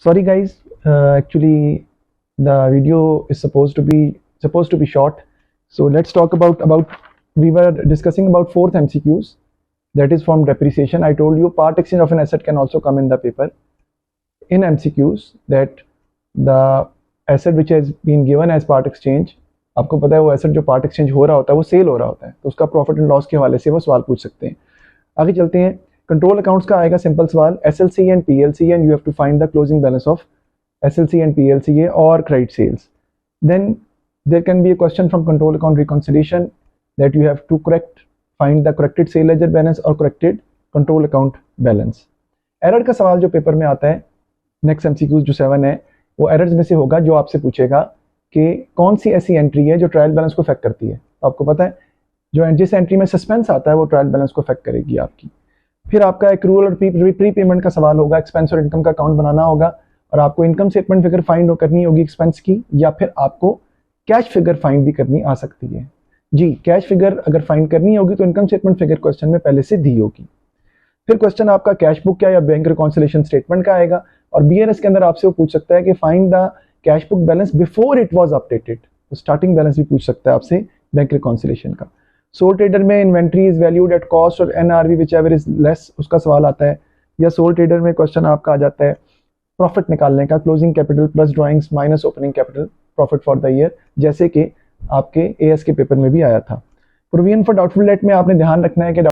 Sorry guys, actually the video is supposed to be short. So let's talk about we were discussing about fourth MCQs, that is from depreciation. I told you part exchange of an asset can also come in the paper in MCQs, that the asset which has been given as part exchange, आपको पता है वो asset जो part exchange हो रहा होता है वो सेल हो रहा होता है, तो उसका प्रॉफिट एंड लॉस के हवाले से वो सवाल पूछ सकते हैं। आगे चलते हैं। कंट्रोल अकाउंट्स का आएगा सिंपल सवाल, SLC and PLC and you have to find the closing balance of SLC and PLC और credit sales. Then there can be a question from control account reconciliation that you have to find the corrected sale ledger balance or corrected control account balance। Error का सवाल जो paper में आता है next MCQ जो 7 है, वो errors में से होगा जो आपसे पूछेगा कि कौन सी ऐसी एंट्री है जो ट्रायल बैलेंस को अफेक्ट करती है। तो आपको पता है जो जिस एंट्री में सस्पेंस आता है वो ट्रायल बैलेंस को अफेक्ट करेगी आपकी। फिर आपका एक्रूअल और प्री पेमेंट का सवाल होगा, एक्सपेंस और इनकम का अकाउंट बनाना होगा और आपको इनकम स्टेटमेंट फिगर फाइंड करनी होगी एक्सपेंस की, या फिर आपको कैश फिगर फाइंड भी करनी आ सकती है। जी, कैश फिगर अगर फाइंड करनी होगी तो इनकम स्टेटमेंट फिगर क्वेश्चन में पहले से दी होगी। फिर क्वेश्चन आपका कैश बुक क्या या बैंक रिकॉन्सिलेशन स्टेटमेंट का आएगा, और बीएनएस के अंदर आपसे वो पूछ सकता है कि find the cash book balance before it was updated, तो स्टार्टिंग बैलेंस भी पूछ सकता है आपसे बैंक रिकॉन्सिलेशन का। सोल ट्रेडर में inventory is valued at cost और NRV whichever is less, उसका सवाल आता है। या सोल ट्रेडर में क्वेश्चन आपका आ जाता है प्रॉफिट निकालने का, closing capital plus drawings minus opening capital profit for the year, जैसे कि आपके एएस के पेपर में भी आया था। प्रोविजन फॉर डाउटफुल डेट में आपने ध्यान रखना है कि